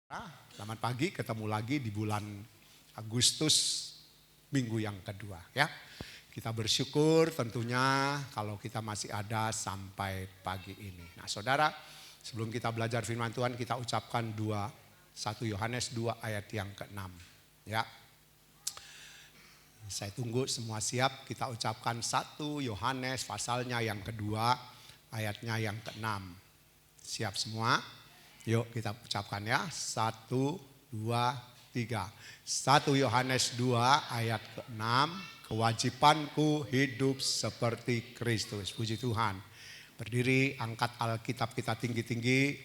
Selamat pagi, ketemu lagi di bulan Agustus minggu yang kedua ya. Kita bersyukur tentunya kalau kita masih ada sampai pagi ini. Nah saudara, sebelum kita belajar firman Tuhan kita ucapkan 1 Yohanes 2 ayat yang ke-6 ya. Saya tunggu semua siap, kita ucapkan 1 Yohanes pasalnya yang kedua ayatnya yang ke-6. Siap semua? Yuk kita ucapkan ya. 1, 2, 3. 1 Yohanes 2 ayat ke-6. Kewajibanku hidup seperti Kristus. Puji Tuhan. Berdiri, angkat Alkitab kita tinggi-tinggi.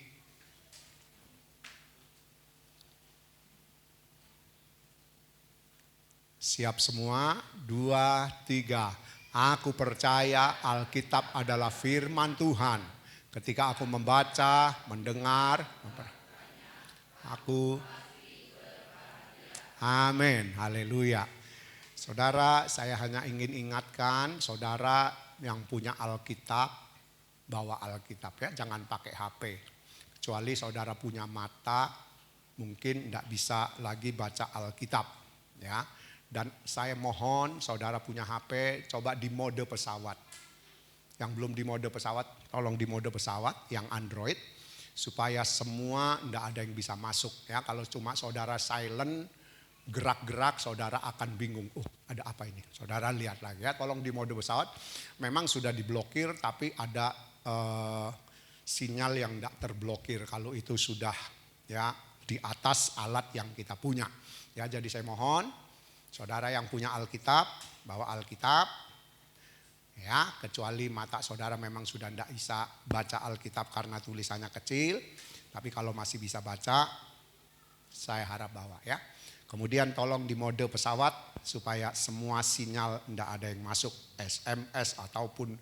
Siap semua? 2, 3. Aku percaya Alkitab adalah firman Tuhan. Ketika aku membaca, mendengar, aku amin, haleluya. Saudara, saya hanya ingin ingatkan saudara yang punya Alkitab, bawa Alkitab ya, jangan pakai HP. Kecuali saudara punya mata, mungkin tidak bisa lagi baca Alkitab ya. Dan saya mohon saudara punya HP, coba di mode pesawat. Yang belum di mode pesawat, tolong di mode pesawat yang Android supaya semua tidak ada yang bisa masuk ya. Kalau cuma saudara silent, gerak-gerak saudara akan bingung. Ada apa ini? Saudara lihat lagi ya, tolong di mode pesawat. Memang sudah diblokir tapi ada sinyal yang tidak terblokir kalau itu sudah ya di atas alat yang kita punya. Ya, jadi saya mohon saudara yang punya Alkitab, bawa Alkitab. Ya, kecuali mata saudara memang sudah tidak bisa baca Alkitab karena tulisannya kecil. Tapi kalau masih bisa baca, saya harap bawa ya. Kemudian tolong di mode pesawat supaya semua sinyal tidak ada yang masuk. SMS ataupun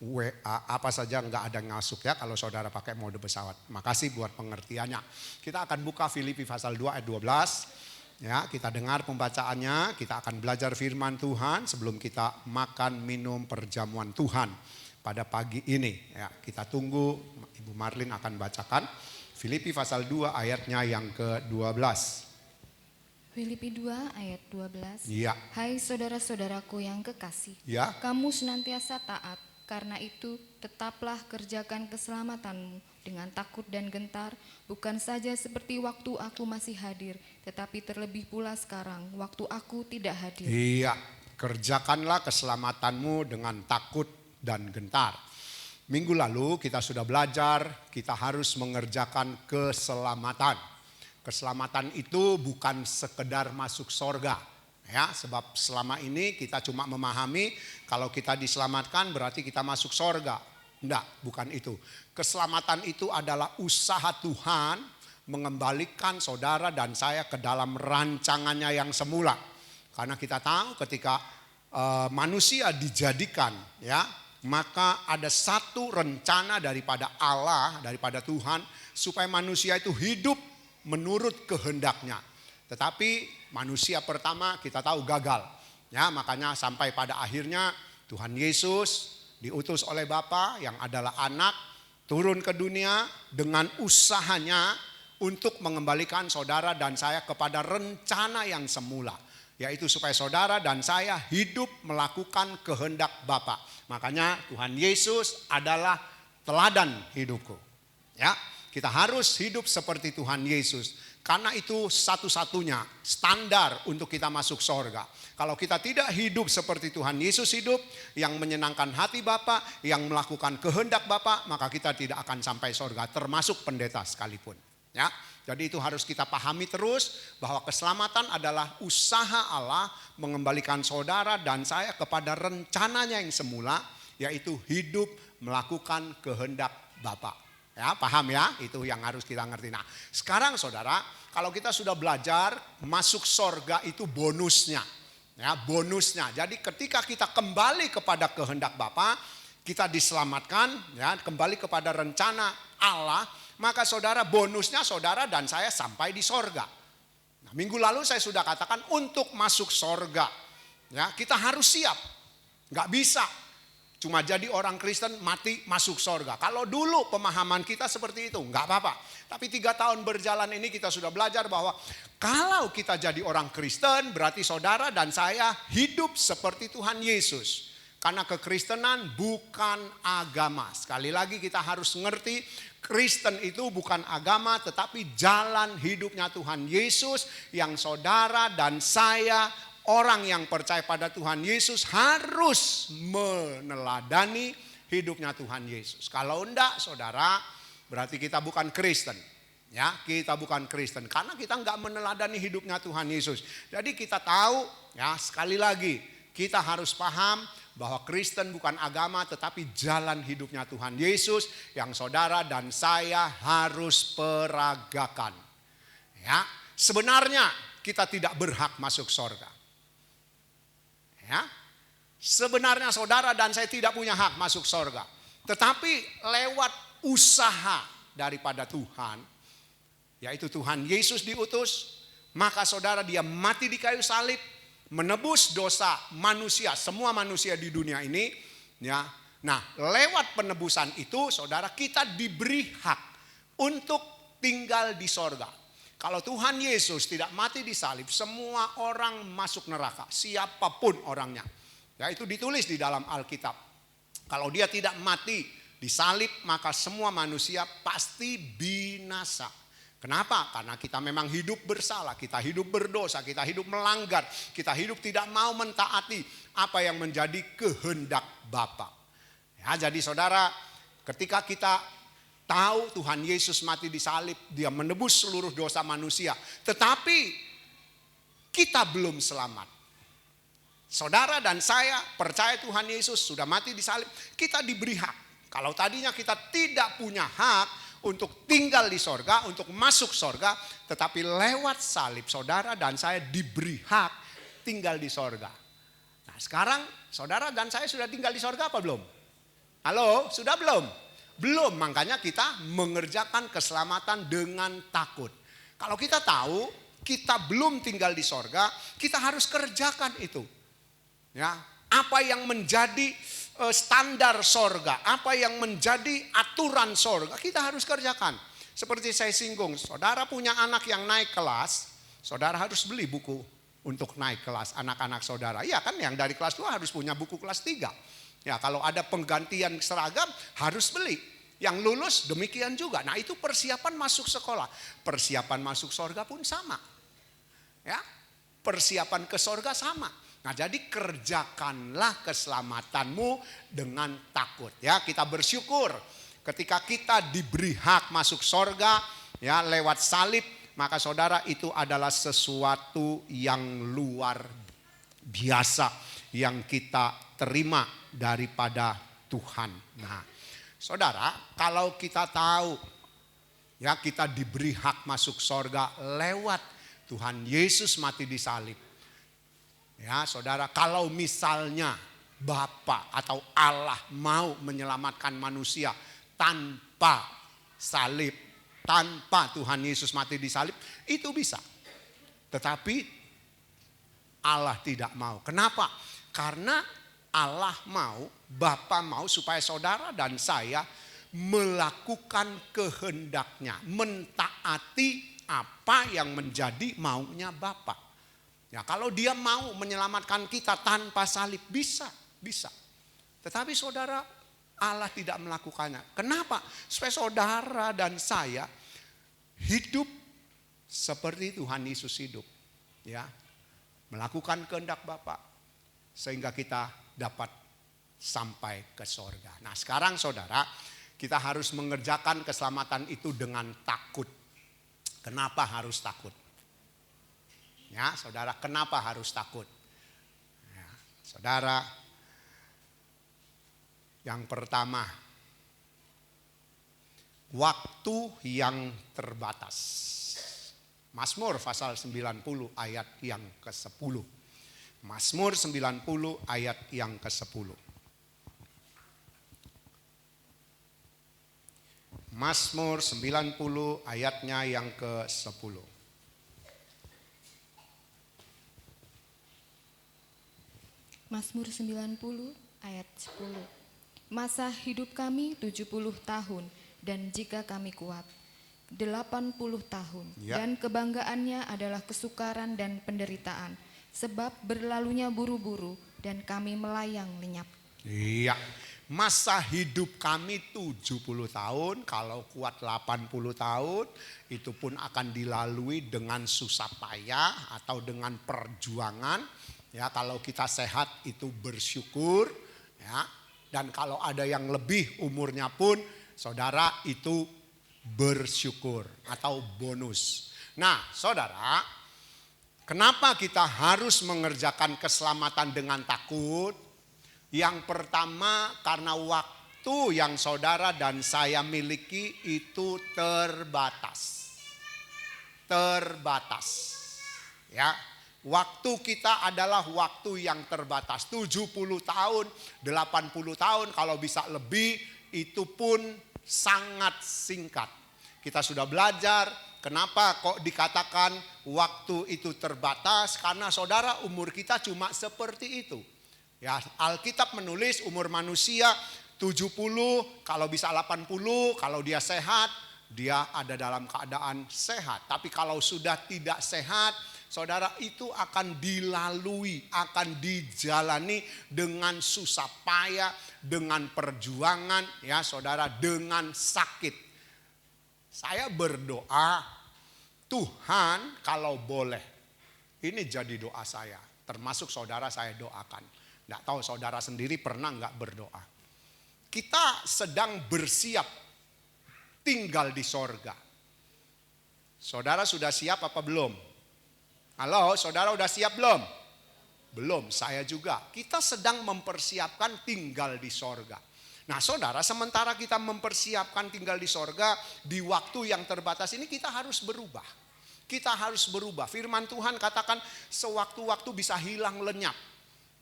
WA apa saja nggak ada yang masuk ya kalau saudara pakai mode pesawat. Makasih buat pengertiannya. Kita akan buka Filipi pasal 2 ayat 12. Ya, kita dengar pembacaannya, kita akan belajar firman Tuhan sebelum kita makan minum perjamuan Tuhan pada pagi ini. Ya, kita tunggu Ibu Marlin akan bacakan Filipi pasal 2 ayatnya yang ke-12. Filipi 2 ayat 12. Ya. Hai saudara-saudaraku yang kekasih, Ya. kamu senantiasa taat, karena itu tetaplah kerjakan keselamatanmu dengan takut dan gentar, bukan saja seperti waktu aku masih hadir, tetapi terlebih pula sekarang, waktu aku tidak hadir. Iya, kerjakanlah keselamatanmu dengan takut dan gentar. Minggu lalu kita sudah belajar, kita harus mengerjakan keselamatan. Keselamatan itu bukan sekedar masuk sorga. Ya, sebab selama ini kita cuma memahami kalau kita diselamatkan berarti kita masuk sorga. Enggak, bukan itu. Keselamatan itu adalah usaha Tuhan mengembalikan saudara dan saya ke dalam rancangannya yang semula. Karena kita tahu ketika manusia dijadikan ya, maka ada satu rencana daripada Allah, daripada Tuhan supaya manusia itu hidup menurut kehendaknya. Tetapi manusia pertama kita tahu gagal. Ya, makanya sampai pada akhirnya Tuhan Yesus diutus oleh Bapa yang adalah anak turun ke dunia dengan usahanya untuk mengembalikan saudara dan saya kepada rencana yang semula. Yaitu supaya saudara dan saya hidup melakukan kehendak Bapa. Makanya Tuhan Yesus adalah teladan hidupku. Ya, kita harus hidup seperti Tuhan Yesus. Karena itu satu-satunya standar untuk kita masuk sorga. Kalau kita tidak hidup seperti Tuhan Yesus hidup, yang menyenangkan hati Bapa, yang melakukan kehendak Bapa, maka kita tidak akan sampai sorga, termasuk pendeta sekalipun. Ya, jadi itu harus kita pahami terus bahwa keselamatan adalah usaha Allah mengembalikan saudara dan saya kepada rencananya yang semula, yaitu hidup melakukan kehendak Bapa. Ya, paham ya? Itu yang harus kita ngerti. Nah, sekarang saudara, kalau kita sudah belajar masuk sorga itu bonusnya. Ya, bonusnya. Jadi ketika kita kembali kepada kehendak Bapa, kita diselamatkan, ya, kembali kepada rencana Allah, maka saudara bonusnya saudara dan saya sampai di sorga. Nah, minggu lalu saya sudah katakan untuk masuk sorga, ya, kita harus siap. Nggak bisa Cuma jadi orang Kristen mati masuk sorga. Kalau dulu pemahaman kita seperti itu, nggak apa-apa. Tapi 3 tahun berjalan ini kita sudah belajar bahwa kalau kita jadi orang Kristen berarti saudara dan saya hidup seperti Tuhan Yesus. Karena kekristenan bukan agama. Sekali lagi kita harus ngerti Kristen itu bukan agama tetapi jalan hidupnya Tuhan Yesus yang saudara dan saya orang yang percaya pada Tuhan Yesus harus meneladani hidupnya Tuhan Yesus. Kalau enggak saudara berarti kita bukan Kristen. Ya, kita bukan Kristen karena kita enggak meneladani hidupnya Tuhan Yesus. Jadi kita tahu ya sekali lagi kita harus paham bahwa Kristen bukan agama tetapi jalan hidupnya Tuhan Yesus yang saudara dan saya harus peragakan. Ya, sebenarnya kita tidak berhak masuk sorga. Ya, sebenarnya saudara dan saya tidak punya hak masuk sorga. Tetapi lewat usaha daripada Tuhan, yaitu Tuhan Yesus diutus, maka saudara dia mati di kayu salib, menebus dosa manusia, semua manusia di dunia ini. Ya, nah lewat penebusan itu saudara kita diberi hak untuk tinggal di sorga. Kalau Tuhan Yesus tidak mati di salib, semua orang masuk neraka, siapapun orangnya. Ya, itu ditulis di dalam Alkitab. Kalau dia tidak mati di salib, maka semua manusia pasti binasa. Kenapa? Karena kita memang hidup bersalah, kita hidup berdosa, kita hidup melanggar, kita hidup tidak mau mentaati apa yang menjadi kehendak Bapa. Ya, jadi saudara, ketika kita tahu Tuhan Yesus mati di salib, dia menebus seluruh dosa manusia. Tetapi kita belum selamat. Saudara dan saya percaya Tuhan Yesus sudah mati di salib, kita diberi hak. Kalau tadinya kita tidak punya hak untuk tinggal di sorga, untuk masuk sorga, tetapi lewat salib saudara dan saya diberi hak tinggal di sorga. Nah sekarang saudara dan saya sudah tinggal di sorga apa belum? Halo, sudah belum? Belum, makanya kita mengerjakan keselamatan dengan takut. Kalau kita tahu kita belum tinggal di sorga, kita harus kerjakan itu. Ya, apa yang menjadi standar sorga, apa yang menjadi aturan sorga, kita harus kerjakan. Seperti saya singgung, saudara punya anak yang naik kelas, saudara harus beli buku untuk naik kelas anak-anak saudara. Iya kan, yang dari kelas 2 harus punya buku kelas 3. Ya, kalau ada penggantian seragam harus beli. Yang lulus demikian juga. Nah, itu persiapan masuk sekolah. Persiapan masuk sorga pun sama. Ya, persiapan ke sorga sama. Nah, jadi kerjakanlah keselamatanmu dengan takut. Ya, kita bersyukur ketika kita diberi hak masuk sorga ya lewat salib, maka saudara itu adalah sesuatu yang luar biasa yang kita terima daripada Tuhan. Nah, saudara, kalau kita tahu ya kita diberi hak masuk sorga lewat Tuhan Yesus mati di salib. Ya saudara, kalau misalnya Bapa atau Allah mau menyelamatkan manusia tanpa salib, tanpa Tuhan Yesus mati di salib, itu bisa. Tetapi Allah tidak mau. Kenapa? Karena Allah mau, Bapa mau supaya saudara dan saya melakukan kehendaknya, mentaati apa yang menjadi maunya Bapa. Ya, kalau dia mau menyelamatkan kita tanpa salib bisa. Tetapi saudara, Allah tidak melakukannya. Kenapa? Supaya saudara dan saya hidup seperti Tuhan Yesus hidup. Ya, melakukan kehendak Bapa sehingga kita dapat sampai ke sorga. Nah sekarang saudara, kita harus mengerjakan keselamatan itu dengan takut. Kenapa harus takut? Ya, saudara, kenapa harus takut? Ya, saudara, yang pertama, waktu yang terbatas. Mazmur pasal 90 ayat yang ke-10. Mazmur 90 ayat yang ke-10. Mazmur 90 ayatnya yang ke-10. Mazmur 90 ayat 10. Masa hidup kami 70 tahun, dan jika kami kuat, 80 tahun. Ya. Dan kebanggaannya adalah kesukaran dan penderitaan, sebab berlalunya buru-buru dan kami melayang lenyap. Iya, masa hidup kami 70 tahun, kalau kuat 80 tahun, itu pun akan dilalui dengan susah payah atau dengan perjuangan. Ya, kalau kita sehat itu bersyukur, ya. Dan kalau ada yang lebih umurnya pun, saudara itu bersyukur atau bonus. Nah, saudara, kenapa kita harus mengerjakan keselamatan dengan takut? Yang pertama, karena waktu yang saudara dan saya miliki itu terbatas. Terbatas. Ya. Waktu kita adalah waktu yang terbatas. 70 tahun, 80 tahun, kalau bisa lebih, itu pun sangat singkat. Kita sudah belajar kenapa kok dikatakan waktu itu terbatas, karena saudara umur kita cuma seperti itu. Ya, Alkitab menulis umur manusia 70, kalau bisa 80, kalau dia sehat, dia ada dalam keadaan sehat. Tapi kalau sudah tidak sehat, saudara, itu akan dilalui, akan dijalani dengan susah payah, dengan perjuangan, ya saudara, dengan sakit. Saya berdoa, Tuhan kalau boleh, ini jadi doa saya, termasuk saudara saya doakan. Nggak tahu saudara sendiri pernah nggak berdoa. Kita sedang bersiap tinggal di sorga. Saudara sudah siap apa belum? Halo, saudara udah siap belum? Belum, saya juga. Kita sedang mempersiapkan tinggal di sorga. Nah saudara, sementara kita mempersiapkan tinggal di sorga, di waktu yang terbatas ini kita harus berubah. Kita harus berubah. Firman Tuhan katakan sewaktu-waktu bisa hilang lenyap.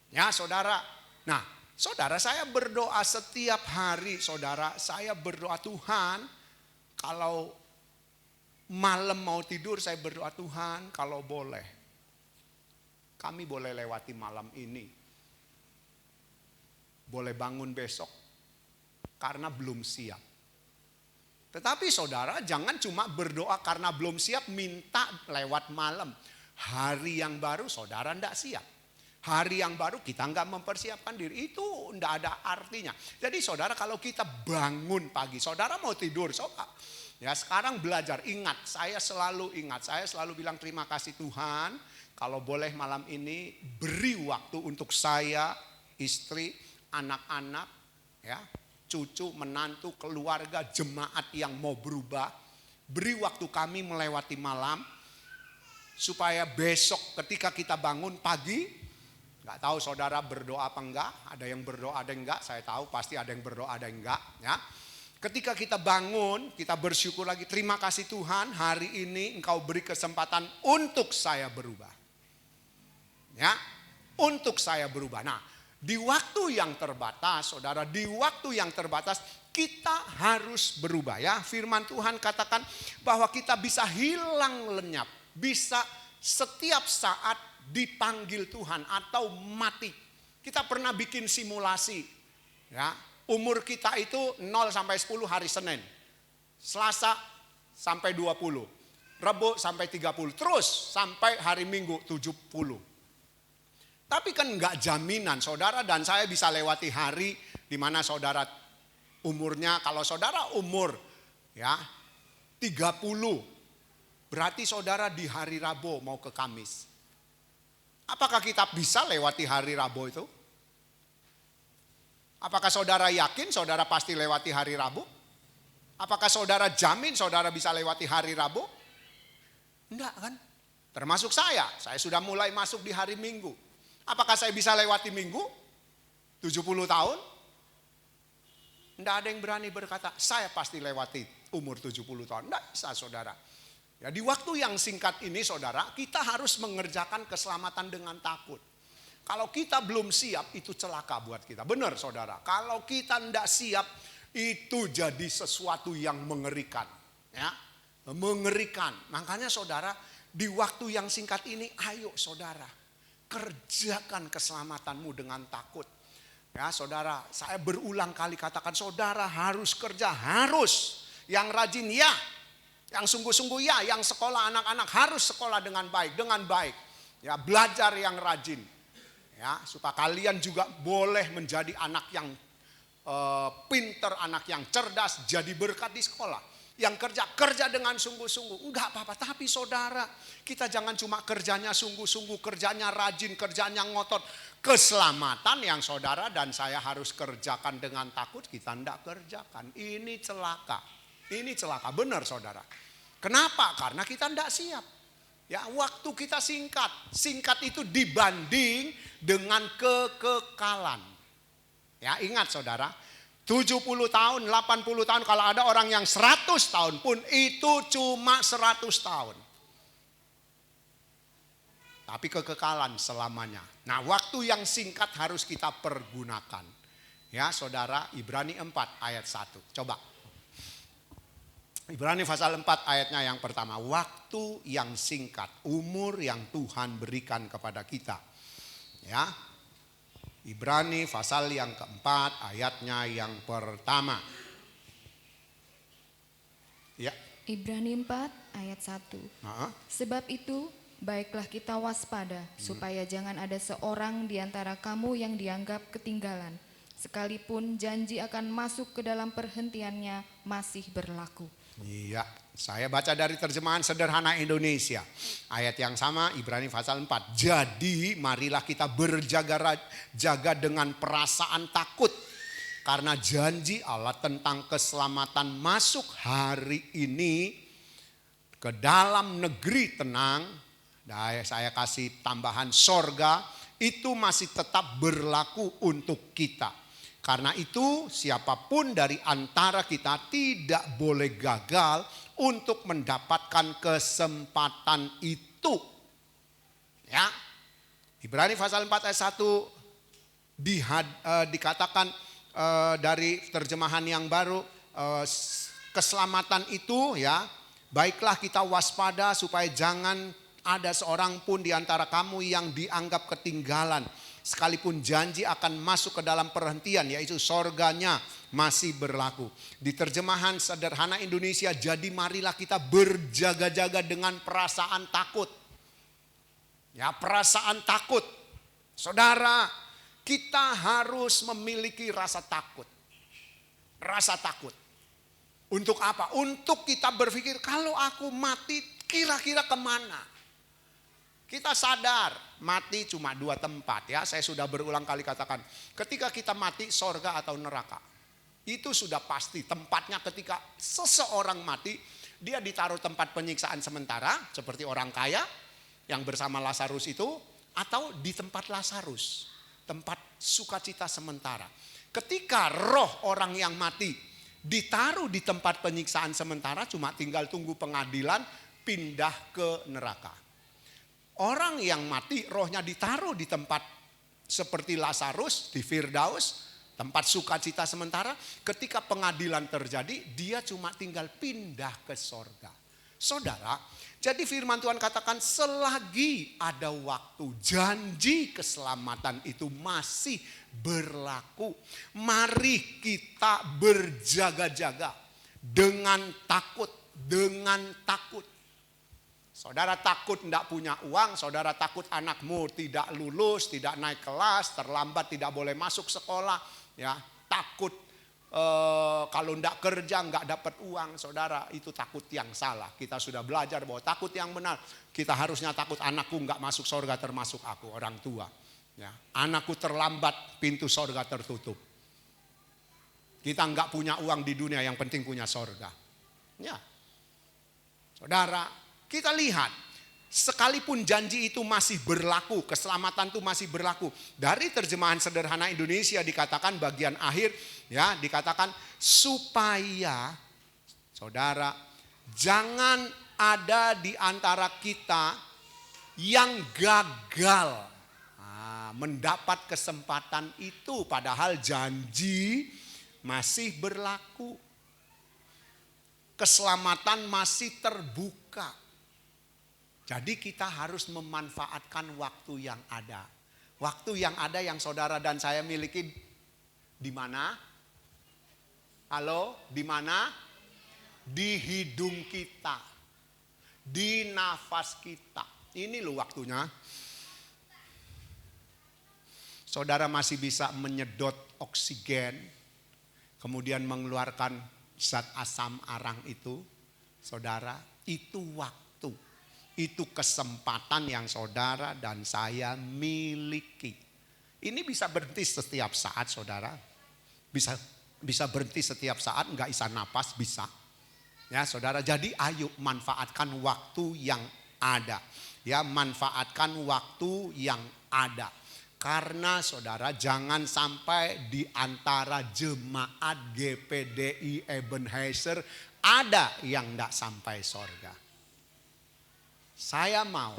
Ya saudara. Nah saudara, saya berdoa setiap hari, saudara. Saya berdoa, Tuhan, kalau malam mau tidur saya berdoa, Tuhan kalau boleh kami boleh lewati malam ini. Boleh bangun besok karena belum siap. Tetapi saudara, jangan cuma berdoa karena belum siap minta lewat malam. Hari yang baru saudara enggak siap. Hari yang baru kita enggak mempersiapkan diri, itu enggak ada artinya. Jadi saudara, kalau kita bangun pagi, saudara mau tidur, ya sekarang belajar, ingat, saya selalu bilang terima kasih Tuhan, kalau boleh malam ini beri waktu untuk saya, istri, anak-anak, ya, cucu, menantu, keluarga, jemaat yang mau berubah. Beri waktu kami melewati malam, supaya besok ketika kita bangun pagi, nggak tahu saudara berdoa apa enggak, ada yang berdoa ada yang enggak, saya tahu pasti ada yang berdoa ada yang enggak, ya. Ketika kita bangun, kita bersyukur lagi, terima kasih Tuhan, hari ini Engkau beri kesempatan untuk saya berubah. Ya, untuk saya berubah. Nah, di waktu yang terbatas, saudara, di waktu yang terbatas kita harus berubah, ya. Firman Tuhan katakan bahwa kita bisa hilang lenyap, bisa setiap saat dipanggil Tuhan atau mati. Kita pernah bikin simulasi, ya. Umur kita itu 0 sampai 10 hari Senin. Selasa sampai 20. Rabu sampai 30. Terus sampai hari Minggu 70. Tapi kan enggak jaminan saudara dan saya bisa lewati hari di mana saudara umurnya, kalau saudara umur ya 30, berarti saudara di hari Rabu mau ke Kamis. Apakah kita bisa lewati hari Rabu itu? Apakah saudara yakin saudara pasti lewati hari Rabu? Apakah saudara jamin saudara bisa lewati hari Rabu? Enggak kan? Termasuk saya sudah mulai masuk di hari Minggu. Apakah saya bisa lewati Minggu? 70 tahun? Enggak ada yang berani berkata, saya pasti lewati umur 70 tahun. Enggak bisa saudara. Ya, di waktu yang singkat ini saudara, kita harus mengerjakan keselamatan dengan takut. Kalau kita belum siap, itu celaka buat kita. Benar saudara, kalau kita tidak siap, itu jadi sesuatu yang mengerikan. Ya, mengerikan. Makanya saudara, di waktu yang singkat ini, ayo saudara, kerjakan keselamatanmu dengan takut. Ya saudara, saya berulang kali katakan saudara harus kerja, harus. Yang rajin ya, yang sungguh-sungguh ya, yang sekolah anak-anak harus sekolah dengan baik. Ya, belajar yang rajin. Ya, supaya kalian juga boleh menjadi anak yang pinter, anak yang cerdas, jadi berkat di sekolah. Yang kerja dengan sungguh-sungguh. Enggak apa-apa, tapi saudara, kita jangan cuma kerjanya sungguh-sungguh, kerjanya rajin, kerjanya ngotot. Keselamatan yang saudara dan saya harus kerjakan dengan takut, kita enggak kerjakan. Ini celaka. Ini celaka, benar saudara. Kenapa? Karena kita enggak siap. Ya, waktu kita singkat. Singkat itu dibanding dengan kekekalan. Ya, ingat saudara, 70 tahun, 80 tahun, kalau ada orang yang 100 tahun pun itu cuma 100 tahun. Tapi kekekalan selamanya. Nah, waktu yang singkat harus kita pergunakan. Ya, saudara, Ibrani 4 ayat 1. Coba. Ibrani pasal 4 ayatnya yang pertama. Waktu yang singkat, umur yang Tuhan berikan kepada kita. Ya. Ibrani pasal yang keempat ayatnya yang pertama. Ya. Ibrani 4 ayat 1. Sebab itu baiklah kita waspada supaya jangan ada seorang di antara kamu yang dianggap ketinggalan. Sekalipun janji akan masuk ke dalam perhentiannya masih berlaku. Iya, saya baca dari terjemahan sederhana Indonesia. Ayat yang sama Ibrani pasal 4. Jadi marilah kita berjaga-jaga dengan perasaan takut. Karena janji Allah tentang keselamatan masuk hari ini ke dalam negeri tenang. Saya kasih tambahan sorga, itu masih tetap berlaku untuk kita. Karena itu siapapun dari antara kita tidak boleh gagal untuk mendapatkan kesempatan itu. Ya. Ibrani pasal 4 ayat 1 dikatakan dari terjemahan yang baru, keselamatan itu ya, baiklah kita waspada supaya jangan ada seorang pun di antara kamu yang dianggap ketinggalan. Sekalipun janji akan masuk ke dalam perhentian, yaitu sorganya masih berlaku. Di terjemahan sederhana Indonesia, jadi marilah kita berjaga-jaga dengan perasaan takut. Ya, perasaan takut. Saudara, kita harus memiliki rasa takut. Rasa takut. Untuk apa? Untuk kita berpikir, kalau aku mati kira-kira kemana? Kita sadar mati cuma 2 tempat ya. Saya sudah berulang kali katakan. Ketika kita mati sorga atau neraka. Itu sudah pasti tempatnya ketika seseorang mati. Dia ditaruh tempat penyiksaan sementara. Seperti orang kaya yang bersama Lazarus itu. Atau di tempat Lazarus. Tempat sukacita sementara. Ketika roh orang yang mati ditaruh di tempat penyiksaan sementara. Cuma tinggal tunggu pengadilan pindah ke neraka. Orang yang mati rohnya ditaruh di tempat seperti Lazarus di Firdaus, tempat sukacita sementara. Ketika pengadilan terjadi, dia cuma tinggal pindah ke sorga. Saudara, jadi firman Tuhan katakan selagi ada waktu, janji keselamatan itu masih berlaku. Mari kita berjaga-jaga dengan takut, Saudara takut tidak punya uang, saudara takut anakmu tidak lulus, tidak naik kelas, terlambat, tidak boleh masuk sekolah. Ya, takut kalau tidak kerja nggak dapat uang, saudara itu takut yang salah. Kita sudah belajar bahwa takut yang benar. Kita harusnya takut anakku nggak masuk sorga termasuk aku, orang tua. Ya, anakku terlambat, pintu sorga tertutup. Kita nggak punya uang di dunia, yang penting punya sorga. Ya, saudara. Kita lihat, sekalipun janji itu masih berlaku, keselamatan itu masih berlaku. Dari terjemahan sederhana Indonesia dikatakan bagian akhir, ya dikatakan supaya, saudara, jangan ada di antara kita yang gagal mendapat kesempatan itu, padahal janji masih berlaku. Keselamatan masih terbuka. Jadi kita harus memanfaatkan waktu yang ada. Waktu yang ada yang saudara dan saya miliki Di mana? Halo, di mana? Di hidung kita, di nafas kita. Ini loh waktunya. Saudara masih bisa menyedot oksigen, kemudian mengeluarkan zat asam arang itu. Saudara, itu waktu, itu kesempatan yang saudara dan saya miliki. Ini bisa berhenti setiap saat, saudara. Bisa berhenti setiap saat, nggak bisa napas, bisa. Ya, saudara. Jadi ayo manfaatkan waktu yang ada. Ya, manfaatkan waktu yang ada. Karena saudara jangan sampai di antara jemaat GPDI Ebenezer ada yang tidak sampai sorga. Saya mau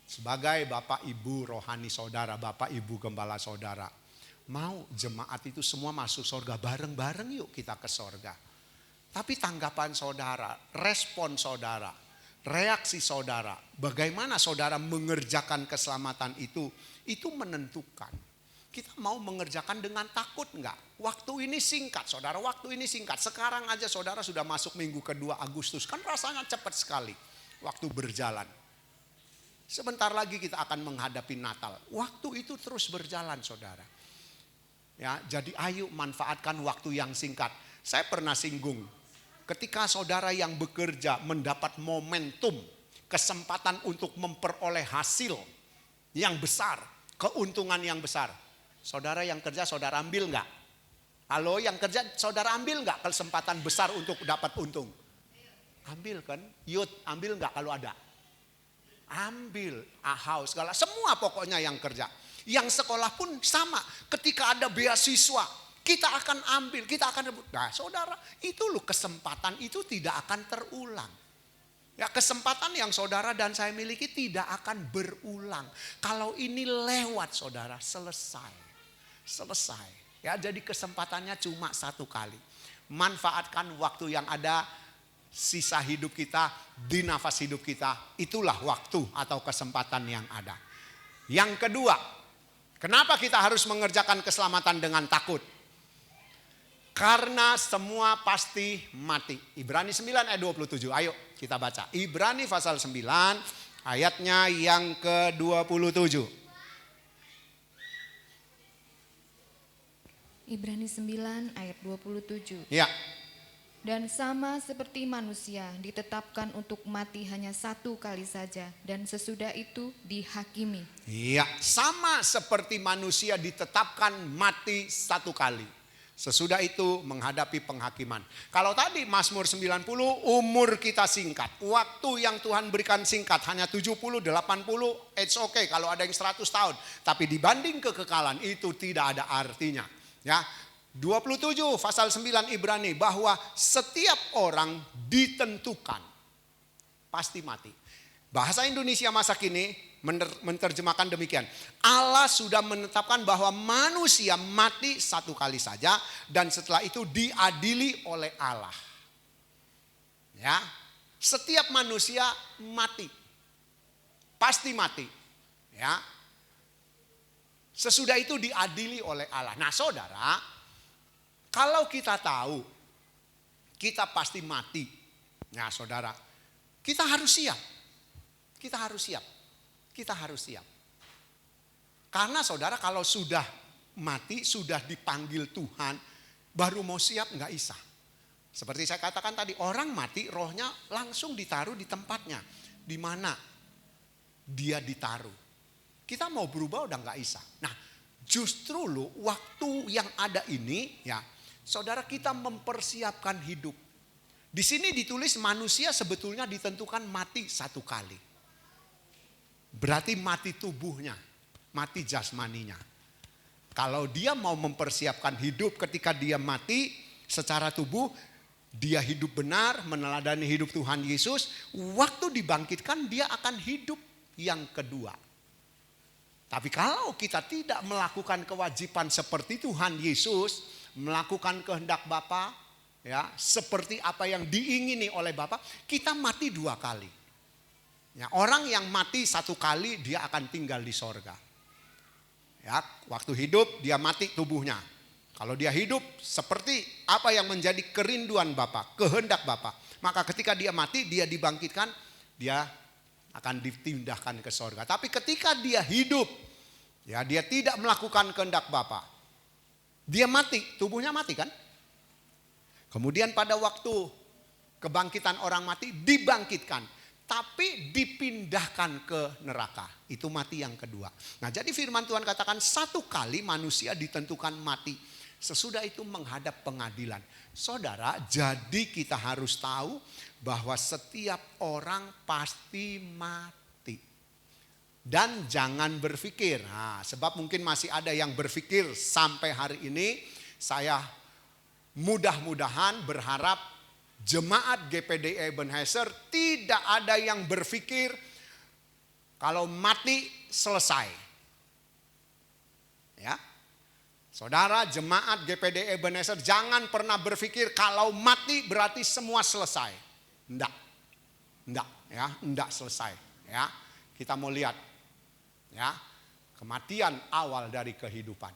sebagai Bapak Ibu rohani saudara, Bapak Ibu gembala saudara, mau jemaat itu semua masuk sorga bareng-bareng, yuk kita ke sorga. Tapi tanggapan saudara, respon saudara, reaksi saudara, bagaimana saudara mengerjakan keselamatan itu menentukan. Kita mau mengerjakan dengan takut enggak? Waktu ini singkat saudara, waktu ini singkat. Sekarang aja saudara sudah masuk minggu kedua Agustus. Kan rasanya cepat sekali waktu berjalan. Sebentar lagi kita akan menghadapi Natal. Waktu itu terus berjalan saudara. Ya, jadi ayo manfaatkan waktu yang singkat. Saya pernah singgung, ketika saudara yang bekerja mendapat momentum, kesempatan untuk memperoleh hasil yang besar, keuntungan yang besar. Saudara yang kerja, saudara ambil enggak? Halo, yang kerja, saudara ambil enggak kesempatan besar untuk dapat untung? Ambil kan? Yud, ambil enggak kalau ada? Ambil, ahau segala, semua pokoknya yang kerja. Yang sekolah pun sama, ketika ada beasiswa, kita akan ambil, kita akan rebut. Nah saudara, itu loh kesempatan itu tidak akan terulang. Ya, kesempatan yang saudara dan saya miliki tidak akan berulang. Kalau ini lewat saudara, selesai. Selesai. Ya, jadi kesempatannya cuma satu kali. Manfaatkan waktu yang ada, sisa hidup kita, di nafas hidup kita. Itulah waktu atau kesempatan yang ada. Yang kedua, kenapa kita harus mengerjakan keselamatan dengan takut? Karena semua pasti mati. Ibrani 9 ayat 27. Ayo kita baca. Ibrani pasal 9 ayatnya yang ke-27. Ibrani 9 ayat 27. Ya. Dan sama seperti manusia ditetapkan untuk mati hanya satu kali saja, dan sesudah itu dihakimi. Iya, sama seperti manusia ditetapkan mati satu kali. Sesudah itu menghadapi penghakiman. Kalau tadi Mazmur 90 umur kita singkat. Waktu yang Tuhan berikan singkat hanya 70, 80, it's okay kalau ada yang 100 tahun. Tapi dibanding kekekalan itu tidak ada artinya. Ya, 27 pasal 9 Ibrani bahwa setiap orang ditentukan pasti mati. Bahasa Indonesia masa kini menerjemahkan demikian. Allah sudah menetapkan bahwa manusia mati satu kali saja dan setelah itu diadili oleh Allah. Ya, setiap manusia mati. Pasti mati. Ya. Sesudah itu diadili oleh Allah. Nah, saudara, kalau kita tahu kita pasti mati. Nah, saudara, kita harus siap. Kita harus siap. Kita harus siap. Karena saudara kalau sudah mati, sudah dipanggil Tuhan, baru mau siap nggak bisa. Seperti saya katakan tadi, orang mati rohnya langsung ditaruh di tempatnya. Di mana dia ditaruh. Kita mau berubah udah nggak bisa. Nah justru loh waktu yang ada ini ya, saudara kita mempersiapkan hidup. Di sini ditulis manusia sebetulnya ditentukan mati satu kali. Berarti mati tubuhnya, mati jasmaninya. Kalau dia mau mempersiapkan hidup ketika dia mati secara tubuh, dia hidup benar, meneladani hidup Tuhan Yesus, waktu dibangkitkan dia akan hidup yang kedua. Tapi kalau kita tidak melakukan kewajiban seperti Tuhan Yesus, melakukan kehendak Bapa, ya, seperti apa yang diingini oleh Bapa, kita mati dua kali. Ya, orang yang mati satu kali dia akan tinggal di sorga. Ya, waktu hidup dia mati tubuhnya. Kalau dia hidup seperti apa yang menjadi kerinduan Bapa, kehendak Bapa, maka ketika dia mati, dia dibangkitkan, dia akan dipindahkan ke sorga. Tapi ketika dia hidup, ya dia tidak melakukan kehendak Bapa, dia mati, tubuhnya mati kan? Kemudian pada waktu kebangkitan orang mati, dibangkitkan, tapi dipindahkan ke neraka. Itu mati yang kedua. Nah, jadi firman Tuhan katakan satu kali manusia ditentukan mati. Sesudah itu menghadap pengadilan. Saudara, jadi kita harus tahu bahwa setiap orang pasti mati. Dan jangan berpikir, sebab mungkin masih ada yang berpikir sampai hari ini. Saya mudah-mudahan berharap jemaat GPDI Ebenezer tidak ada yang berpikir kalau mati selesai. Ya. Saudara jemaat GPDI Ebenezer jangan pernah berpikir kalau mati berarti semua selesai. Enggak ya, enggak selesai ya. Kita mau lihat ya, kematian awal dari kehidupan.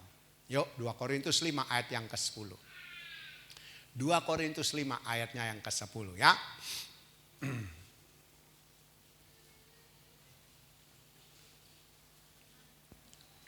Yuk 2 Korintus 5 ayat yang ke-10. 2 Korintus 5 ayatnya yang ke-10 ya.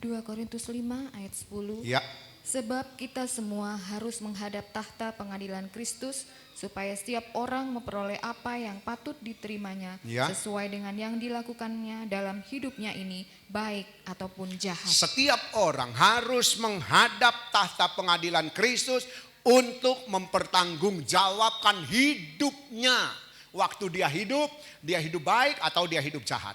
2 Korintus 5 ayat 10. Ya. Sebab kita semua harus menghadap tahta pengadilan Kristus, supaya setiap orang memperoleh apa yang patut diterimanya, Ya. sesuai dengan yang dilakukannya dalam hidupnya ini, baik ataupun jahat. Setiap orang harus menghadap tahta pengadilan Kristus untuk mempertanggungjawabkan hidupnya. Waktu dia hidup baik atau dia hidup jahat.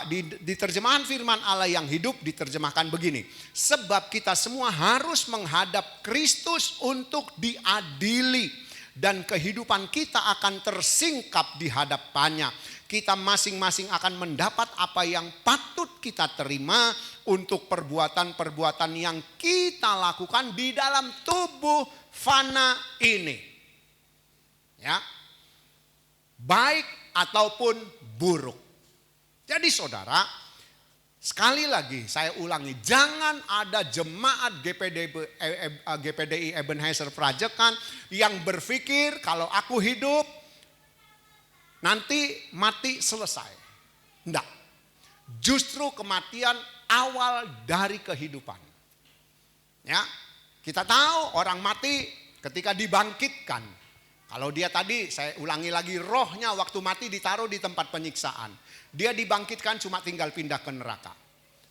Di terjemahan firman Allah yang hidup diterjemahkan begini. Sebab kita semua harus menghadap Kristus untuk diadili. Dan kehidupan kita akan tersingkap di hadapannya. Kita masing-masing akan mendapat apa yang patut kita terima untuk perbuatan-perbuatan yang kita lakukan di dalam tubuh fana ini. Ya. Baik ataupun buruk. Jadi saudara, sekali lagi saya ulangi, jangan ada jemaat GPDI Ebenezer Prajekan yang berpikir kalau aku hidup nanti mati selesai. Enggak. Justru kematian awal dari kehidupan. Ya, kita tahu orang mati ketika dibangkitkan. Kalau dia tadi, saya ulangi lagi, rohnya waktu mati ditaruh di tempat penyiksaan. Dia dibangkitkan cuma tinggal pindah ke neraka.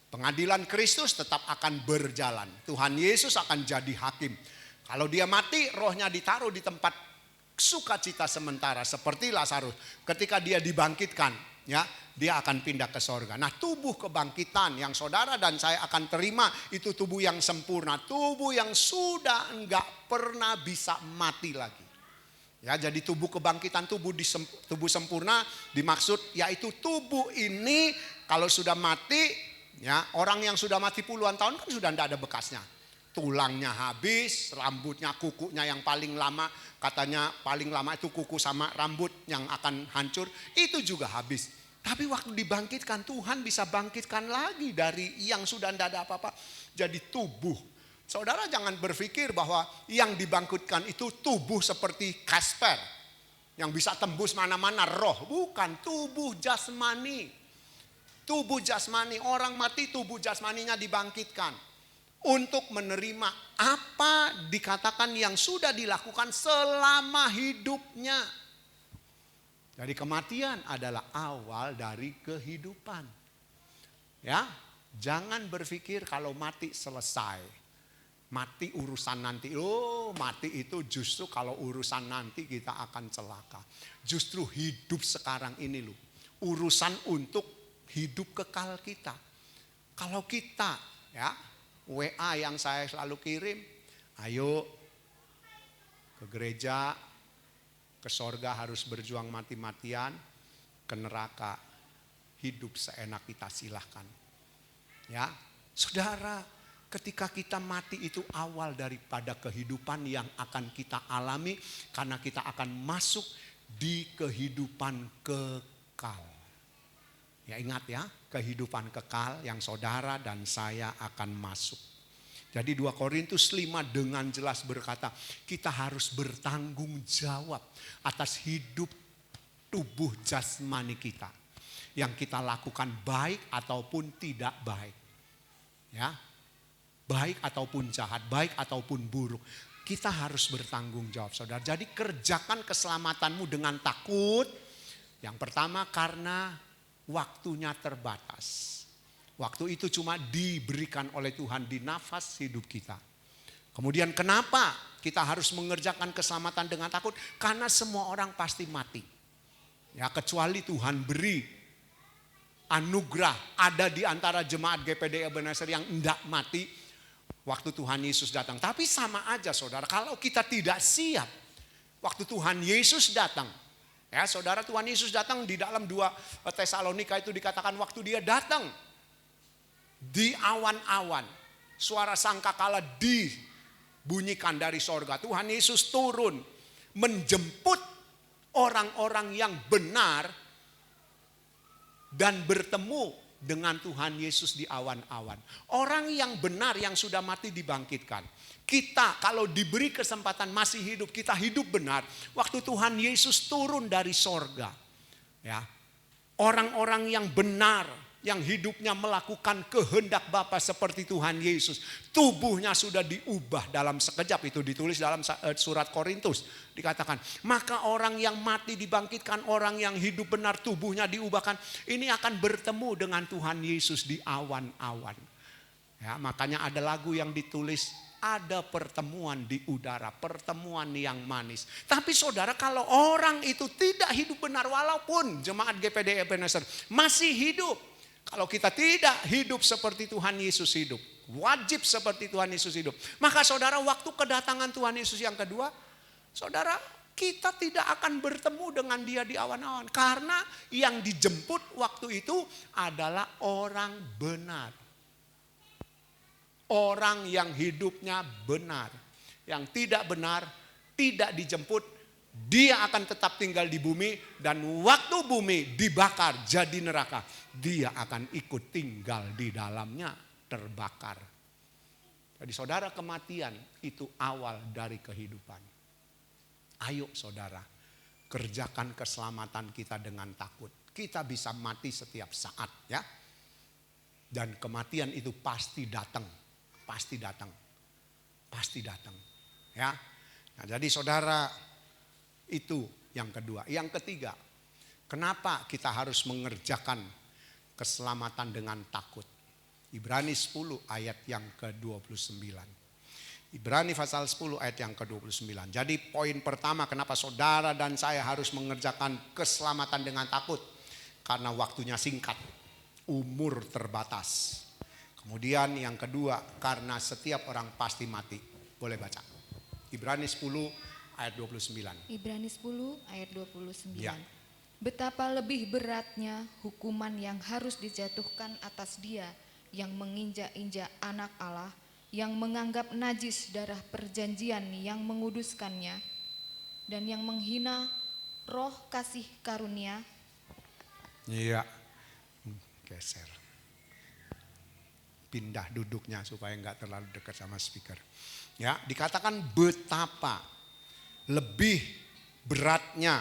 Pengadilan Kristus tetap akan berjalan. Tuhan Yesus akan jadi hakim. Kalau dia mati, rohnya ditaruh di tempat sukacita sementara. Seperti Lazarus. Ketika dia dibangkitkan, ya, dia akan pindah ke sorga. Nah, tubuh kebangkitan yang saudara dan saya akan terima, itu tubuh yang sempurna. Tubuh yang sudah enggak pernah bisa mati lagi. Ya, jadi tubuh kebangkitan, tubuh sempurna dimaksud yaitu tubuh ini kalau sudah mati, ya, orang yang sudah mati puluhan tahun kan sudah tidak ada bekasnya. Tulangnya habis, rambutnya, kukunya yang paling lama, katanya paling lama itu kuku sama rambut yang akan hancur, itu juga habis. Tapi waktu dibangkitkan, Tuhan bisa bangkitkan lagi dari yang sudah tidak ada apa-apa. Jadi tubuh. Saudara jangan berpikir bahwa yang dibangkitkan itu tubuh seperti Kasper. Yang bisa tembus mana-mana roh. Bukan, tubuh jasmani. Tubuh jasmani, orang mati tubuh jasmaninya dibangkitkan. Untuk menerima apa dikatakan yang sudah dilakukan selama hidupnya. Jadi kematian adalah awal dari kehidupan. Ya, jangan berpikir kalau mati selesai. Mati urusan nanti. Oh, mati itu justru kalau urusan nanti kita akan celaka. Justru hidup sekarang ini loh. Urusan untuk hidup kekal kita. Kalau kita, ya, WA yang saya selalu kirim, ayo ke gereja, ke sorga harus berjuang mati-matian, ke neraka hidup seenak kita, silahkan. Ya, saudara, ketika kita mati itu awal daripada kehidupan yang akan kita alami, karena kita akan masuk di kehidupan kekal. Ya ingat ya, kehidupan kekal yang saudara dan saya akan masuk. Jadi 2 Korintus 5 dengan jelas berkata, kita harus bertanggung jawab atas hidup tubuh jasmani kita. Yang kita lakukan baik ataupun tidak baik. Ya, baik ataupun jahat, baik ataupun buruk. Kita harus bertanggung jawab saudara. Jadi kerjakan keselamatanmu dengan takut. Yang pertama karena waktunya terbatas. Waktu itu cuma diberikan oleh Tuhan di nafas hidup kita. Kemudian kenapa kita harus mengerjakan keselamatan dengan takut? Karena semua orang pasti mati. Ya, kecuali Tuhan beri anugerah ada di antara jemaat GPD Ebenezer yang tidak mati waktu Tuhan Yesus datang. Tapi sama aja saudara, kalau kita tidak siap waktu Tuhan Yesus datang. Ya saudara, Tuhan Yesus datang di dalam 2 Tesalonika itu dikatakan waktu dia datang. Di awan-awan, suara sangkakala dibunyikan dari sorga. Tuhan Yesus turun menjemput orang-orang yang benar dan bertemu dengan Tuhan Yesus di awan-awan. Orang yang benar yang sudah mati dibangkitkan. Kita kalau diberi kesempatan masih hidup, kita hidup benar. Waktu Tuhan Yesus turun dari sorga. Ya, orang-orang yang benar, yang hidupnya melakukan kehendak Bapa seperti Tuhan Yesus. Tubuhnya sudah diubah dalam sekejap. Itu ditulis dalam surat Korintus. Dikatakan, maka orang yang mati dibangkitkan, orang yang hidup benar tubuhnya diubahkan. Ini akan bertemu dengan Tuhan Yesus di awan-awan. Ya, makanya ada lagu yang ditulis, ada pertemuan di udara, pertemuan yang manis. Tapi saudara, kalau orang itu tidak hidup benar, walaupun jemaat GPD Ebenezer masih hidup, kalau kita tidak hidup seperti Tuhan Yesus hidup, wajib seperti Tuhan Yesus hidup, maka saudara, waktu kedatangan Tuhan Yesus yang kedua, saudara, kita tidak akan bertemu dengan dia di awan-awan. Karena yang dijemput waktu itu adalah orang benar. Orang yang hidupnya benar. Yang tidak benar, tidak dijemput. Dia akan tetap tinggal di bumi, dan waktu bumi dibakar jadi neraka, dia akan ikut tinggal di dalamnya, terbakar. Jadi saudara, kematian itu awal dari kehidupan. Ayo saudara, kerjakan keselamatan kita dengan takut. Kita bisa mati setiap saat ya. Dan kematian itu pasti datang. Pasti datang. Pasti datang. Ya. Nah, jadi saudara, itu yang kedua. Yang ketiga, kenapa kita harus mengerjakan keselamatan dengan takut? Ibrani 10 ayat yang ke-29. Ibrani pasal 10 ayat yang ke-29. Jadi poin pertama, kenapa saudara dan saya harus mengerjakan keselamatan dengan takut? Karena waktunya singkat, umur terbatas. Kemudian yang kedua, karena setiap orang pasti mati. Boleh baca. Ibrani 10 ayat 29. Ibrani 10 ayat 29. Ya. Betapa lebih beratnya hukuman yang harus dijatuhkan atas dia yang menginjak-injak anak Allah, yang menganggap najis darah perjanjian yang menguduskannya, dan yang menghina roh kasih karunia. Iya. Geser. Pindah duduknya supaya enggak terlalu dekat sama speaker. Ya, dikatakan betapa lebih beratnya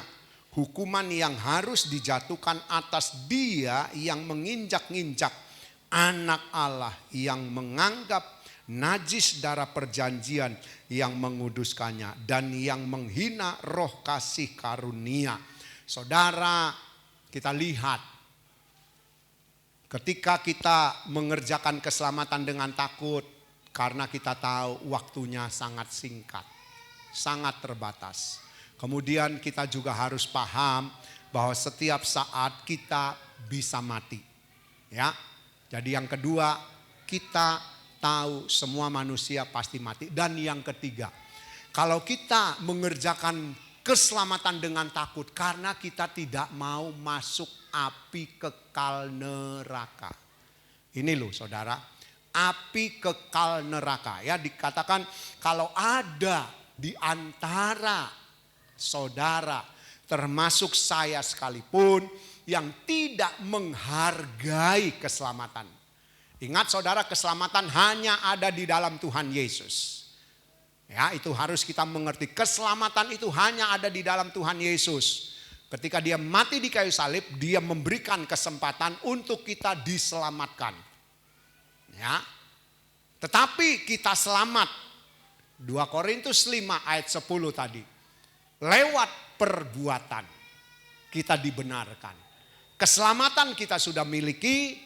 hukuman yang harus dijatuhkan atas dia yang menginjak-injak anak Allah, yang menganggap najis darah perjanjian yang menguduskannya, dan yang menghina roh kasih karunia. Saudara, kita lihat ketika kita mengerjakan keselamatan dengan takut, karena kita tahu waktunya sangat singkat, sangat terbatas. Kemudian kita juga harus paham bahwa setiap saat kita bisa mati. Ya. Jadi yang kedua, kita tahu semua manusia pasti mati. Dan yang ketiga, kalau kita mengerjakan keselamatan dengan takut karena kita tidak mau masuk api kekal neraka. Ini loh saudara, api kekal neraka. Ya, dikatakan kalau ada di antara saudara, termasuk saya sekalipun, yang tidak menghargai keselamatan. Ingat saudara, keselamatan hanya ada di dalam Tuhan Yesus. Ya, itu harus kita mengerti. Keselamatan itu hanya ada di dalam Tuhan Yesus. Ketika dia mati di kayu salib, dia memberikan kesempatan untuk kita diselamatkan. Ya. Tetapi kita selamat. 2 Korintus 5 ayat 10 tadi. Lewat perbuatan kita dibenarkan. Keselamatan kita sudah miliki.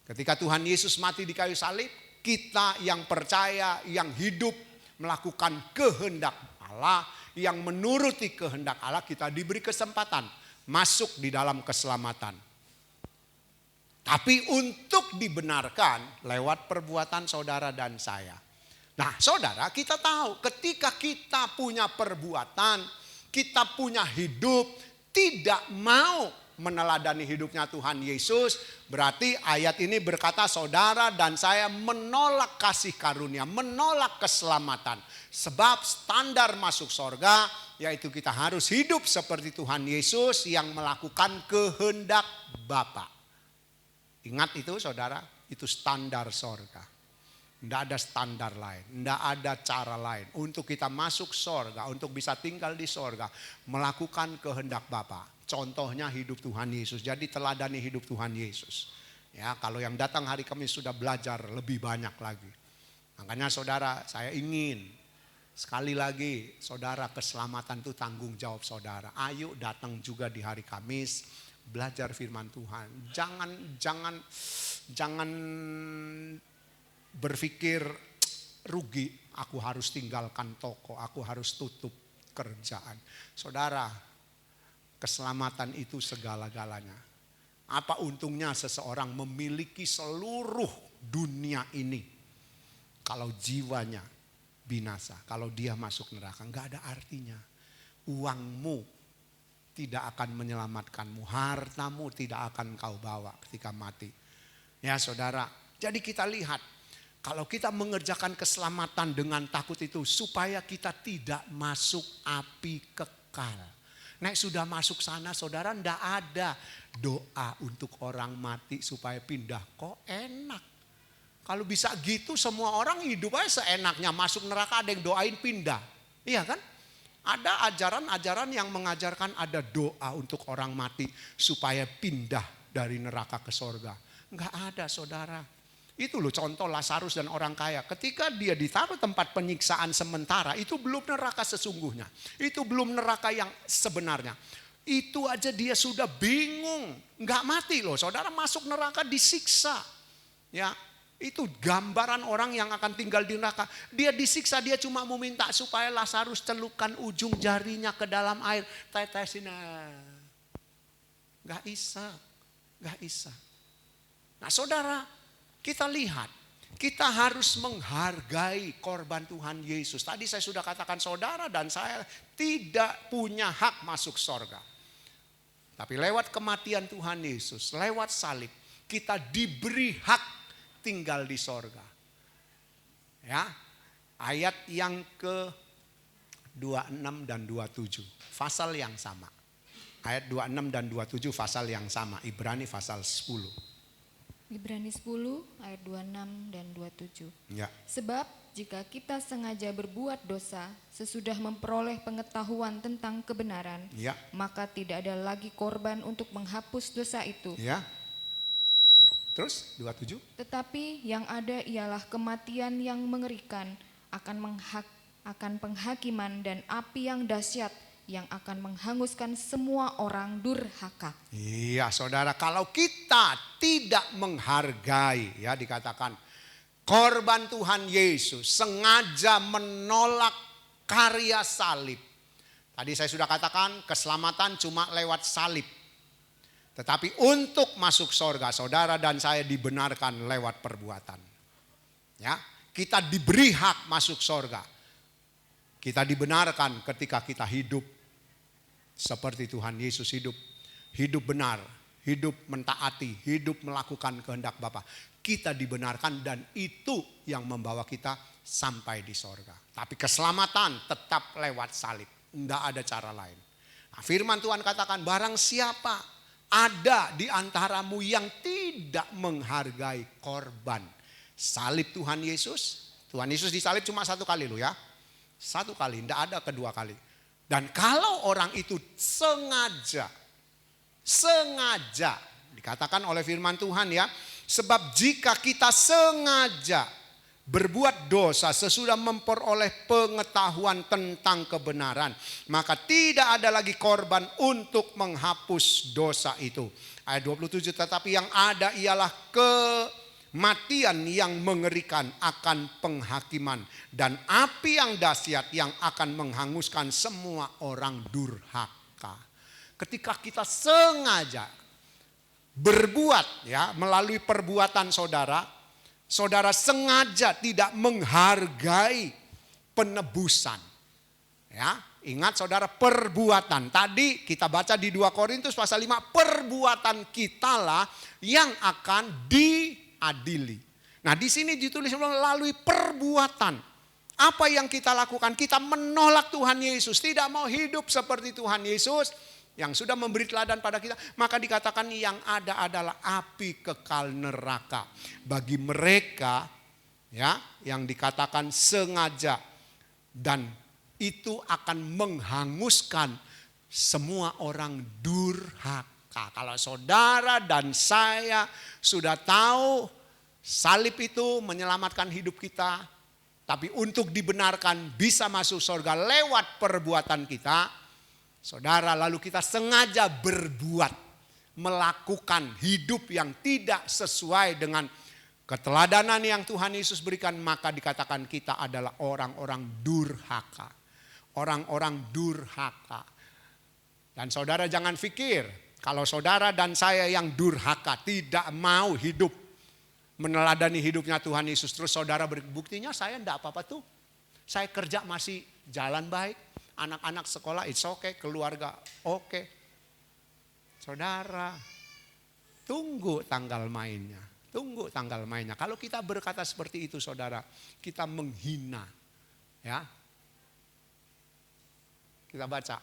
Ketika Tuhan Yesus mati di kayu salib, kita yang percaya, yang hidup melakukan kehendak Allah, yang menuruti kehendak Allah, kita diberi kesempatan masuk di dalam keselamatan. Tapi untuk dibenarkan lewat perbuatan saudara dan saya. Nah saudara, kita tahu ketika kita punya perbuatan, kita punya hidup, tidak mau meneladani hidupnya Tuhan Yesus, berarti ayat ini berkata saudara dan saya menolak kasih karunia, menolak keselamatan. Sebab standar masuk sorga yaitu kita harus hidup seperti Tuhan Yesus yang melakukan kehendak Bapa. Ingat itu saudara, itu standar sorga. Tidak ada standar lain, tidak ada cara lain untuk kita masuk sorga, untuk bisa tinggal di sorga, melakukan kehendak Bapa. Contohnya hidup Tuhan Yesus. Jadi teladani hidup Tuhan Yesus. Ya, kalau yang datang hari Kamis sudah belajar lebih banyak lagi. Makanya saudara, saya ingin sekali lagi saudara, keselamatan itu tanggung jawab saudara. Ayo datang juga di hari Kamis, belajar firman Tuhan. Jangan berpikir rugi, aku harus tinggalkan toko, aku harus tutup kerjaan. Saudara, keselamatan itu segala-galanya. Apa untungnya seseorang memiliki seluruh dunia ini kalau jiwanya binasa, kalau dia masuk neraka? Enggak ada artinya. Uangmu tidak akan menyelamatkanmu, hartamu tidak akan kau bawa ketika mati. Ya saudara, jadi kita lihat kalau kita mengerjakan keselamatan dengan takut itu supaya kita tidak masuk api kekal. Nek sudah masuk sana saudara, ndak ada doa untuk orang mati supaya pindah. Kok enak? Kalau bisa gitu semua orang hidup aja seenaknya, masuk neraka ada yang doain pindah. Iya kan? Ada ajaran-ajaran yang mengajarkan ada doa untuk orang mati supaya pindah dari neraka ke sorga. Enggak ada saudara. Itu loh contoh Lazarus dan orang kaya. Ketika dia ditaruh tempat penyiksaan sementara, itu belum neraka sesungguhnya. Itu belum neraka yang sebenarnya. Itu aja dia sudah bingung. Enggak mati loh saudara, masuk neraka disiksa. Ya, itu gambaran orang yang akan tinggal di neraka. Dia disiksa, dia cuma mau minta supaya Lazarus celupkan ujung jarinya ke dalam air. Tetesin. Enggak bisa. Enggak bisa. Nah saudara, kita lihat, kita harus menghargai korban Tuhan Yesus. Tadi saya sudah katakan saudara dan saya tidak punya hak masuk sorga. Tapi lewat kematian Tuhan Yesus, lewat salib, kita diberi hak tinggal di sorga. Ya, ayat yang ke 26 dan 27, pasal yang sama. Ayat 26 dan 27 pasal yang sama, Ibrani pasal 10. Ibrani 10 ayat 26 dan 27. Ya. Sebab jika kita sengaja berbuat dosa sesudah memperoleh pengetahuan tentang kebenaran, Ya. maka tidak ada lagi korban untuk menghapus dosa itu. Ya. Terus 27. Tetapi yang ada ialah kematian yang mengerikan, akan penghakiman dan api yang dahsyat yang akan menghanguskan semua orang durhaka. Iya saudara, kalau kita tidak menghargai, ya dikatakan korban Tuhan Yesus, sengaja menolak karya salib. Tadi saya sudah katakan keselamatan cuma lewat salib. Tetapi untuk masuk sorga, saudara dan saya dibenarkan lewat perbuatan. Ya, kita diberi hak masuk sorga. Kita dibenarkan ketika kita hidup seperti Tuhan Yesus hidup. Hidup benar, hidup mentaati, hidup melakukan kehendak Bapa. Kita dibenarkan dan itu yang membawa kita sampai di sorga. Tapi keselamatan tetap lewat salib. Tidak ada cara lain. Nah, firman Tuhan katakan barang siapa ada di antaramu yang tidak menghargai korban salib Tuhan Yesus. Tuhan Yesus disalib cuma satu kali loh ya. Satu kali, tidak ada kedua kali. Dan kalau orang itu sengaja, dikatakan oleh firman Tuhan ya. Sebab jika kita sengaja berbuat dosa sesudah memperoleh pengetahuan tentang kebenaran, maka tidak ada lagi korban untuk menghapus dosa itu. Ayat 27, tetapi yang ada ialah kematian yang mengerikan akan penghakiman dan api yang dahsyat yang akan menghanguskan semua orang durhaka. Ketika kita sengaja berbuat ya melalui perbuatan saudara, saudara sengaja tidak menghargai penebusan. Ya, ingat saudara, perbuatan. Tadi kita baca di 2 Korintus pasal 5, perbuatan kitalah yang akan diadili. Nah, di sini ditulis melalui perbuatan. Apa yang kita lakukan? Kita menolak Tuhan Yesus, tidak mau hidup seperti Tuhan Yesus yang sudah memberi teladan pada kita, maka dikatakan yang ada adalah api kekal neraka bagi mereka ya yang dikatakan sengaja, dan itu akan menghanguskan semua orang durhaka. Kalau saudara dan saya sudah tahu salib itu menyelamatkan hidup kita, tapi untuk dibenarkan bisa masuk surga lewat perbuatan kita, saudara, lalu kita sengaja berbuat, melakukan hidup yang tidak sesuai dengan keteladanan yang Tuhan Yesus berikan, maka dikatakan kita adalah orang-orang durhaka. Orang-orang durhaka. Dan saudara jangan pikir kalau saudara dan saya yang durhaka tidak mau hidup meneladani hidupnya Tuhan Yesus, terus saudara buktinya saya enggak apa-apa tuh. Saya kerja masih jalan baik. Anak-anak sekolah it's okay, keluarga okay. Saudara, tunggu tanggal mainnya. Tunggu tanggal mainnya. Kalau kita berkata seperti itu saudara, kita menghina. Ya. Kita baca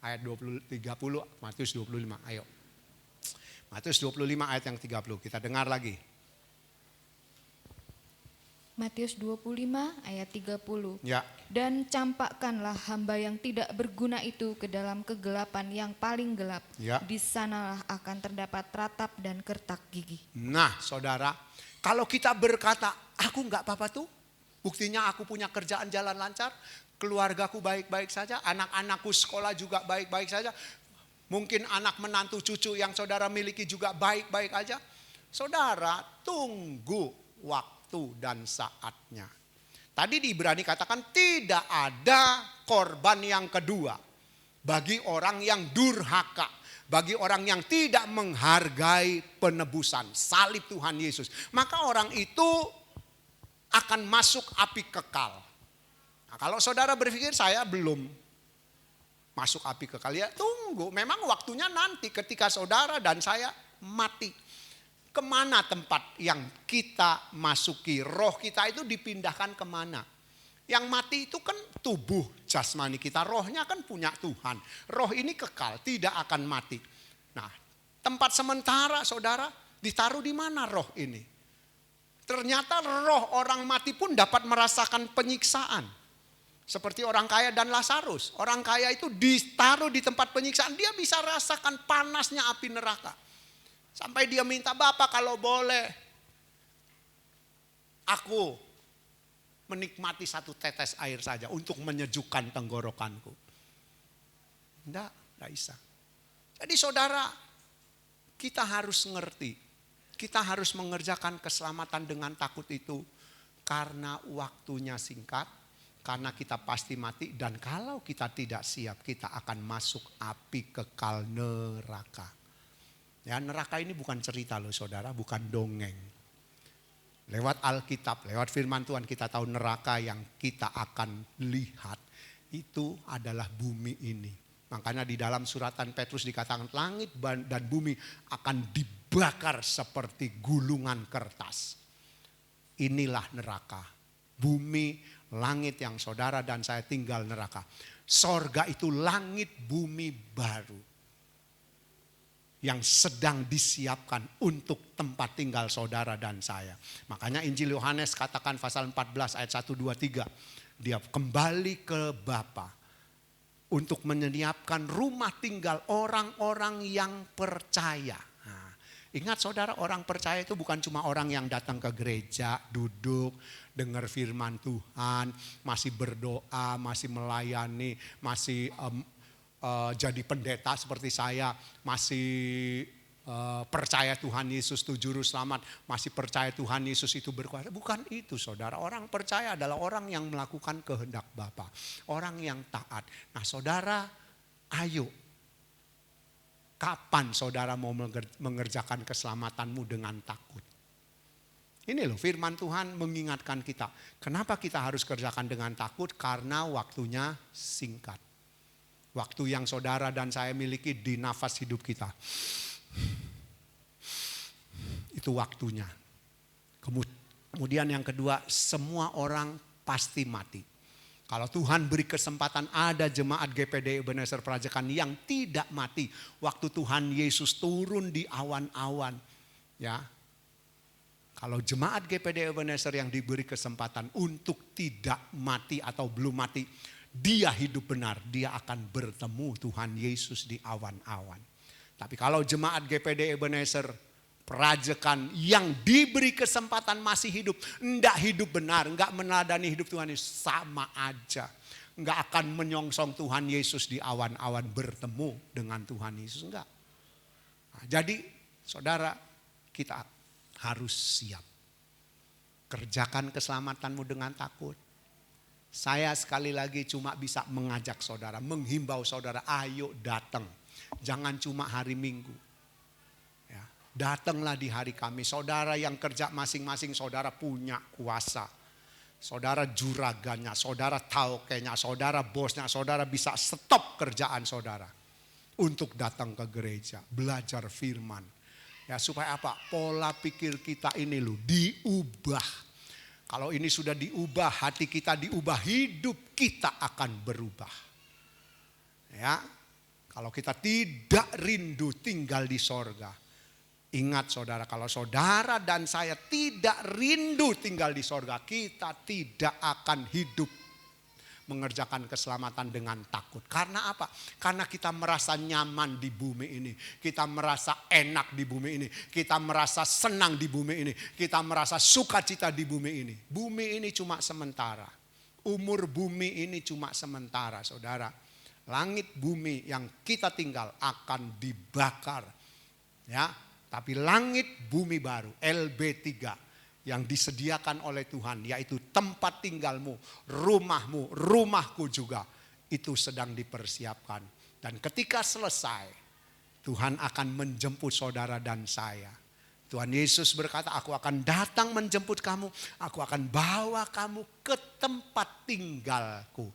ayat 30 Matius 25, ayo. Matius 25 ayat yang 30, kita dengar lagi. Matius 25 ayat 30. Ya. Dan campakkanlah hamba yang tidak berguna itu ke dalam kegelapan yang paling gelap. Ya. Di sanalah akan terdapat ratap dan kertak gigi. Nah saudara, kalau kita berkata aku enggak apa-apa tuh, buktinya aku punya kerjaan jalan lancar, keluargaku baik-baik saja, anak-anakku sekolah juga baik-baik saja, mungkin anak menantu cucu yang saudara miliki juga baik-baik aja. Saudara, tunggu waktu dan saatnya. Tadi di Ibrani katakan tidak ada korban yang kedua bagi orang yang durhaka, bagi orang yang tidak menghargai penebusan salib Tuhan Yesus. Maka orang itu akan masuk api kekal. Nah, kalau saudara berpikir saya belum masuk api kekal, ya tunggu, memang waktunya nanti ketika saudara dan saya mati. Kemana tempat yang kita masuki? Roh kita itu dipindahkan kemana? Yang mati itu kan tubuh jasmani kita. Rohnya kan punya Tuhan. Roh ini kekal, tidak akan mati. Nah, tempat sementara saudara ditaruh di mana roh ini? Ternyata roh orang mati pun dapat merasakan penyiksaan. Seperti orang kaya dan Lazarus. Orang kaya itu ditaruh di tempat penyiksaan. Dia bisa rasakan panasnya api neraka. Sampai dia minta, Bapak kalau boleh aku menikmati satu tetes air saja untuk menyejukkan tenggorokanku. Enggak bisa. Jadi saudara, kita harus ngerti. Kita harus mengerjakan keselamatan dengan takut itu. Karena waktunya singkat, karena kita pasti mati. Dan kalau kita tidak siap, kita akan masuk api kekal neraka. Ya, neraka ini bukan cerita loh saudara, bukan dongeng. Lewat Alkitab, lewat firman Tuhan kita tahu neraka yang kita akan lihat itu adalah bumi ini. Makanya di dalam suratan Petrus dikatakan langit dan bumi akan dibakar seperti gulungan kertas. Inilah neraka. Bumi, langit yang saudara dan saya tinggal neraka. Sorga itu langit bumi baru. yang sedang disiapkan untuk tempat tinggal saudara dan saya. Makanya Injil Yohanes katakan pasal 14 ayat 1, 2, 3. Dia kembali ke Bapa untuk menyiapkan rumah tinggal orang-orang yang percaya. Nah, ingat saudara, orang percaya itu bukan cuma orang yang datang ke gereja, duduk, dengar firman Tuhan, masih berdoa, masih melayani, masih jadi pendeta seperti saya, masih percaya Tuhan Yesus itu juru selamat, masih percaya Tuhan Yesus itu berkuasa. Bukan itu saudara, orang percaya adalah orang yang melakukan kehendak Bapa, orang yang taat. Nah saudara, ayo, kapan saudara mau mengerjakan keselamatanmu dengan takut? Ini loh firman Tuhan mengingatkan kita. Kenapa kita harus kerjakan dengan takut? Karena waktunya singkat. Waktu yang saudara dan saya miliki di nafas hidup kita. Itu waktunya. Kemudian yang kedua, semua orang pasti mati. Kalau Tuhan beri kesempatan ada jemaat GPD Ebenezer Prajekan yang tidak mati. Waktu Tuhan Yesus turun di awan-awan. Ya. Kalau jemaat GPD Ebenezer yang diberi kesempatan untuk tidak mati atau belum mati, dia hidup benar, dia akan bertemu Tuhan Yesus di awan-awan. Tapi kalau jemaat GPD Ebenezer Prajekan yang diberi kesempatan masih hidup, enggak hidup benar, enggak meneladani hidup Tuhan Yesus, sama aja. Enggak akan menyongsong Tuhan Yesus di awan-awan bertemu dengan Tuhan Yesus, enggak. Nah, jadi saudara, kita harus siap. Kerjakan keselamatanmu dengan takut. Saya sekali lagi cuma bisa mengajak saudara, menghimbau saudara, ayo datang. Jangan cuma hari Minggu. Ya, datanglah di hari Kamis. Saudara yang kerja masing-masing, saudara punya kuasa. Saudara juraganya, saudara taukenya, saudara bosnya, saudara bisa stop kerjaan saudara. Untuk datang ke gereja, belajar firman. Ya, supaya apa? Pola pikir kita ini loh diubah. Kalau ini sudah diubah, hati kita diubah, hidup kita akan berubah. Ya, kalau kita tidak rindu tinggal di sorga. Ingat saudara, kalau saudara dan saya tidak rindu tinggal di sorga, kita tidak akan hidup mengerjakan keselamatan dengan takut. Karena apa? Karena kita merasa nyaman di bumi ini. Kita merasa enak di bumi ini. Kita merasa senang di bumi ini. Kita merasa sukacita di bumi ini. Bumi ini cuma sementara. Umur bumi ini cuma sementara saudara. Langit bumi yang kita tinggal akan dibakar. Ya, tapi langit bumi baru LB3 yang disediakan oleh Tuhan, yaitu tempat tinggalmu, rumahmu, rumahku juga, itu sedang dipersiapkan. Dan ketika selesai, Tuhan akan menjemput saudara dan saya. Tuhan Yesus berkata, aku akan datang menjemput kamu, aku akan bawa kamu ke tempat tinggalku.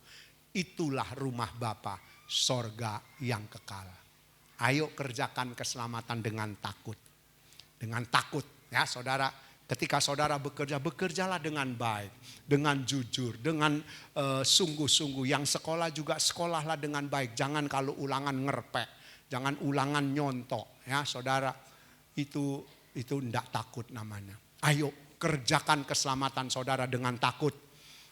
Itulah rumah Bapa, sorga yang kekal. Ayo kerjakan keselamatan dengan takut. Dengan takut ya saudara. Ketika saudara bekerja, bekerjalah dengan baik, dengan jujur, dengan sungguh-sungguh. Yang sekolah juga sekolahlah dengan baik. Jangan kalau ulangan ngerpek, jangan ulangan nyontok. Ya saudara, itu enggak takut namanya. Ayo kerjakan keselamatan saudara dengan takut.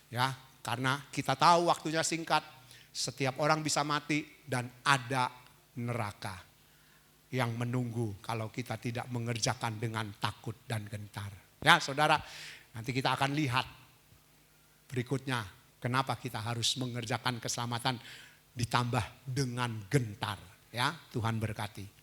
Ya, karena kita tahu waktunya singkat. Setiap orang bisa mati dan ada neraka yang menunggu kalau kita tidak mengerjakan dengan takut dan gentar. Ya saudara, nanti kita akan lihat berikutnya kenapa kita harus mengerjakan keselamatan ditambah dengan gentar. Ya, Tuhan berkati.